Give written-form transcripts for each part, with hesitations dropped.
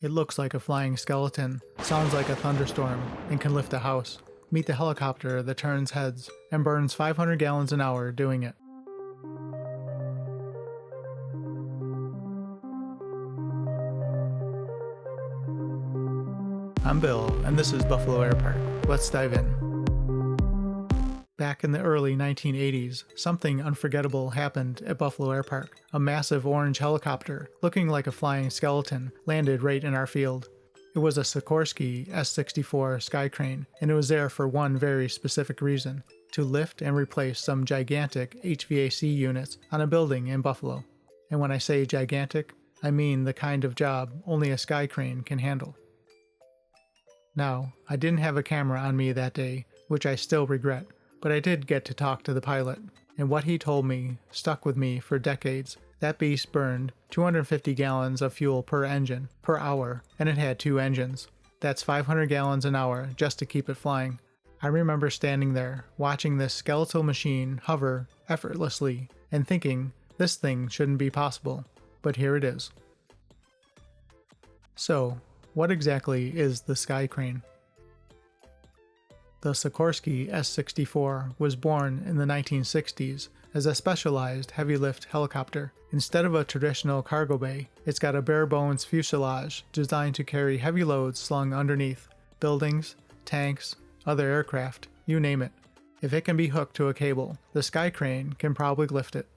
It looks like a flying skeleton, sounds like a thunderstorm, and can lift a house. Meet the helicopter that turns heads and burns 500 gallons an hour doing it. I'm Bill, and this is Buffalo Air Park. Let's dive in. Back in the early 1980s, something unforgettable happened at Buffalo Air Park. A massive orange helicopter, looking like a flying skeleton, landed right in our field. It was a Sikorsky S-64 Skycrane, and it was there for one very specific reason: to lift and replace some gigantic HVAC units on a building in Buffalo. And when I say gigantic, I mean the kind of job only a Skycrane can handle. Now, I didn't have a camera on me that day, which I still regret, but I did get to talk to the pilot, and what he told me stuck with me for decades. That beast burned 250 gallons of fuel per engine, per hour, and it had 2 engines. That's 500 gallons an hour just to keep it flying. I remember standing there, watching this skeletal machine hover effortlessly, and thinking, this thing shouldn't be possible, but here it is. So, what exactly is the Skycrane? The Sikorsky S-64 was born in the 1960s as a specialized heavy-lift helicopter. Instead of a traditional cargo bay, it's got a bare-bones fuselage designed to carry heavy loads slung underneath buildings, tanks, other aircraft, you name it. If it can be hooked to a cable, the Skycrane can probably lift it.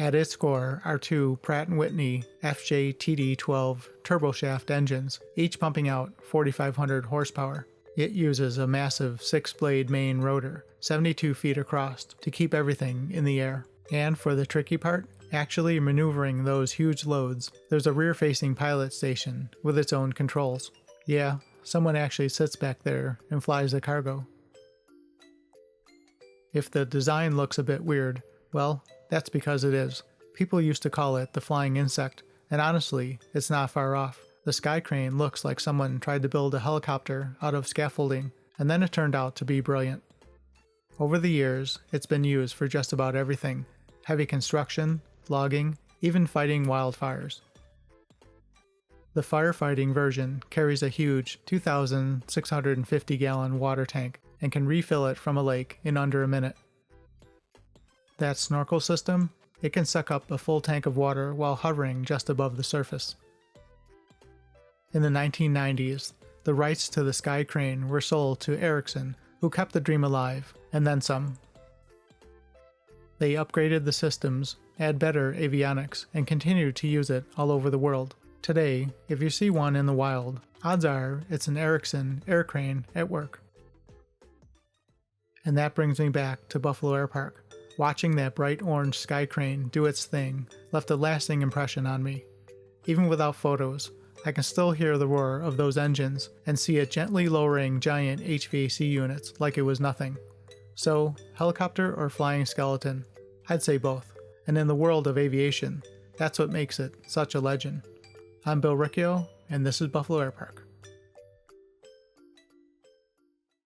At its core are 2 Pratt & Whitney FJ-TD12 turboshaft engines, each pumping out 4,500 horsepower. It uses a massive 6-blade main rotor, 72 feet across, to keep everything in the air. And for the tricky part, actually maneuvering those huge loads, there's a rear-facing pilot station with its own controls. Yeah, someone actually sits back there and flies the cargo. If the design looks a bit weird, well, that's because it is. People used to call it the flying insect, and honestly, it's not far off. The Skycrane looks like someone tried to build a helicopter out of scaffolding, and then it turned out to be brilliant. Over the years, it's been used for just about everything: heavy construction, logging, even fighting wildfires. The firefighting version carries a huge 2,650-gallon water tank and can refill it from a lake in under a minute. That snorkel system, it can suck up a full tank of water while hovering just above the surface. In the 1990s, the rights to the Skycrane were sold to Erickson, who kept the dream alive, and then some. They upgraded the systems, add better avionics, and continue to use it all over the world. Today, if you see one in the wild, odds are it's an Erickson aircrane at work. And that brings me back to Buffalo Air Park. Watching that bright orange Skycrane do its thing left a lasting impression on me. Even without photos, I can still hear the roar of those engines and see it gently lowering giant HVAC units like it was nothing. So, helicopter or flying skeleton? I'd say both. And in the world of aviation, that's what makes it such a legend. I'm Bill Riccio, and this is Buffalo Air Park.